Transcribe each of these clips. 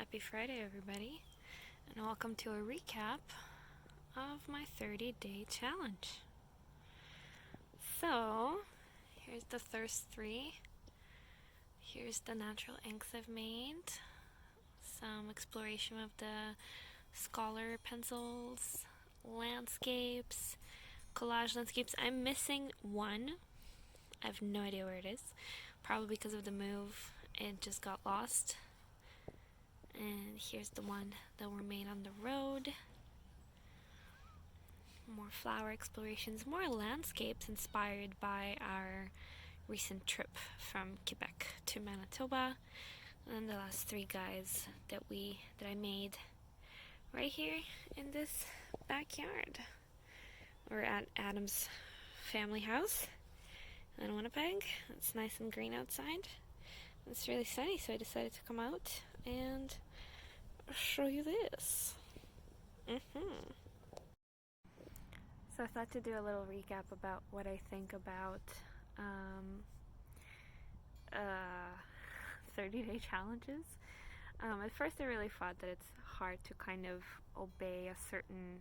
Happy Friday, everybody, and welcome to a recap of my 30-day challenge. So, here's the first three. Here's the natural inks I've made. Some exploration of the Scholar pencils, landscapes, collage landscapes. I'm missing one. I have no idea where it is. Probably because of the move, it just got lost. And here's the one that were made on the road. More flower explorations, more landscapes inspired by our recent trip from Quebec to Manitoba. And the last three guys that I made right here in this backyard. We're at Adam's family house in Winnipeg. It's nice and green outside. It's really sunny, so I decided to come out and show you this. So I thought to do a little recap about what I think about 30-day challenges. At first I really thought that it's hard to kind of obey a certain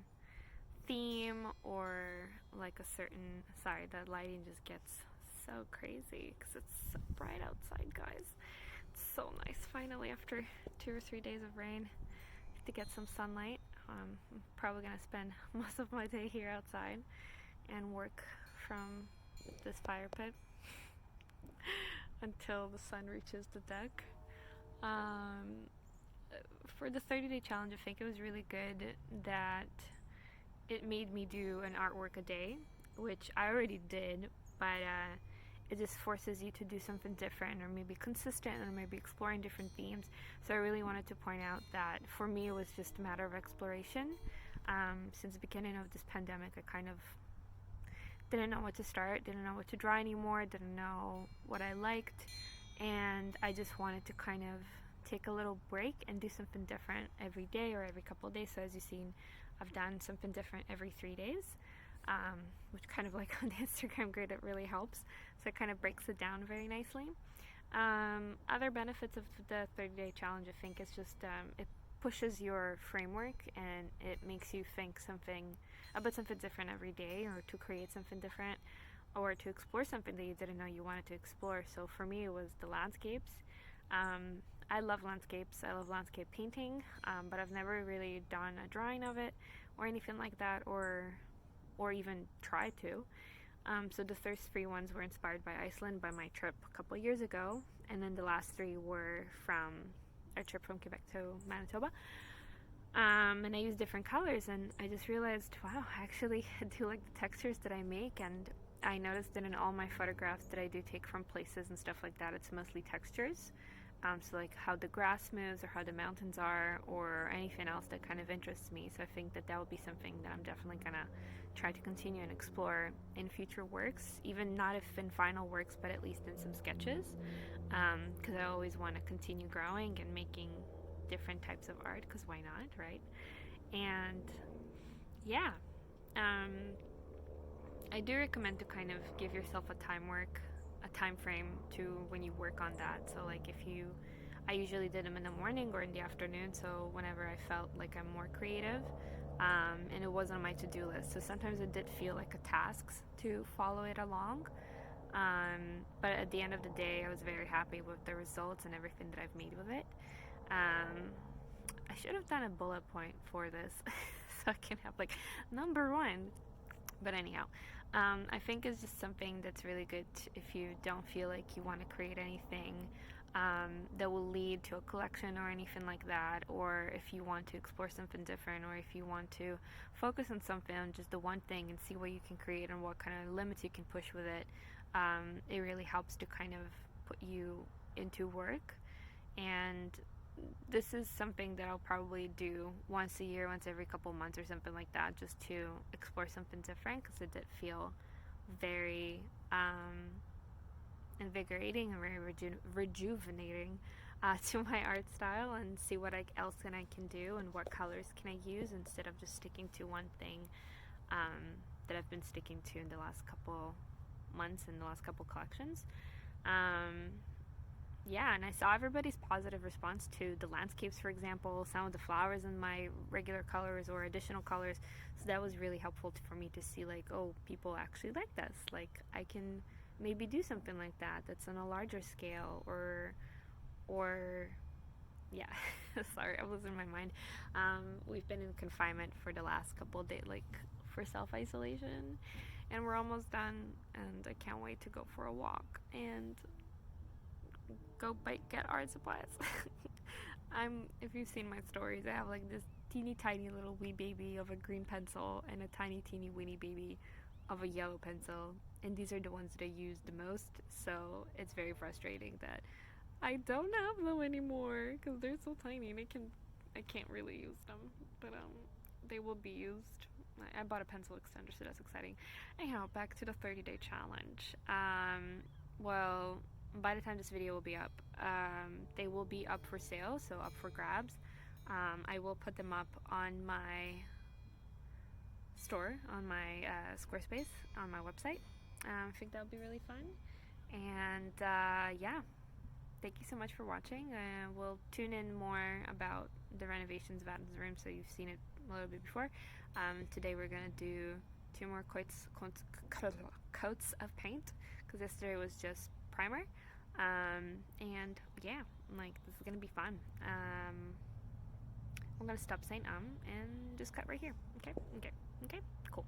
theme or like a certain... Sorry, the lighting just gets so crazy because it's so bright outside, guys. It's so nice finally after 2 or 3 days of rain to get some sunlight. I'm probably going to spend most of my day here outside and work from this fire pit until the sun reaches the deck. For the 30-day challenge, I think it was really good that it made me do an artwork a day, which I already did, but it just forces you to do something different or maybe consistent or maybe exploring different themes. So I really wanted to point out that for me it was just a matter of exploration. Since the beginning of this pandemic, I kind of didn't know what to start, didn't know what to draw anymore, didn't know what I liked, and I just wanted to kind of take a little break and do something different every day or every couple of days. So as you've seen, I've done something different every 3 days. Which kind of like on the Instagram grid, it really helps. So it kind of breaks it down very nicely. Other benefits of the 30-day challenge, I think, is just it pushes your framework and it makes you think about something different every day, or to create something different, or to explore something that you didn't know you wanted to explore. So for me, it was the landscapes. I love landscapes. I love landscape painting, but I've never really done a drawing of it or anything like that, or even try to. So the first 3 ones were inspired by Iceland, by my trip a couple years ago, and then the last 3 were from our trip from Quebec to Manitoba. And I used different colors, and I just realized, wow, I actually do like the textures that I make. And I noticed that in all my photographs that I do take from places and stuff like that, it's mostly textures. So like how the grass moves or how the mountains are or anything else that kind of interests me. So I think that would be something that I'm definitely gonna try to continue and explore in future works, even not if in final works, but at least in some sketches, because I always want to continue growing and making different types of art, because why not, right? And yeah, I do recommend to kind of give yourself a time frame to when you work on that. So like I usually did them in the morning or in the afternoon, so whenever I felt like I'm more creative, and it wasn't on my to-do list. So sometimes it did feel like a task to follow it along, but at the end of the day, I was very happy with the results and everything that I've made with it. I should have done a bullet point for this so I can have like number 1. But anyhow, I think it's just something that's really good if you don't feel like you want to create anything that will lead to a collection or anything like that, or if you want to explore something different, or if you want to focus on something, on just the one thing, and see what you can create and what kind of limits you can push with it. It really helps to kind of put you into work. And this is something that I'll probably do once a year, once every couple months or something like that, just to explore something different, because it did feel very invigorating and very rejuvenating to my art style, and see what else I can do and what colors can I use instead of just sticking to one thing that I've been sticking to in the last couple months and the last couple collections. Yeah, and I saw everybody's positive response to the landscapes, for example, some of the flowers in my regular colors or additional colors. So that was really helpful for me to see, like, oh, people actually like this. Like, I can maybe do something like that that's on a larger scale, or yeah. Sorry, I was in my mind. We've been in confinement for the last couple of days, like for self isolation, and we're almost done. And I can't wait to go for a walk and go get art supplies. If you've seen my stories, I have like this teeny tiny little wee baby of a green pencil and a tiny teeny weeny baby of a yellow pencil, and these are the ones that I use the most. So it's very frustrating that I don't have them anymore because they're so tiny and I can't really use them, but they will be used. I bought a pencil extender, so that's exciting. Anyhow, back to the 30-day challenge. Well, by the time this video will be up, they will be up for sale, so up for grabs. I will put them up on my store, on my Squarespace, on my website. I think that would be really fun. And yeah, thank you so much for watching. We'll tune in more about the renovations of Adam's room, so you've seen it a little bit before. Today we're going to do 2 more coats of paint, because yesterday was just primer. And yeah, like, this is going to be fun. I'm going to stop saying and just cut right here. Okay? Okay. Okay? Cool.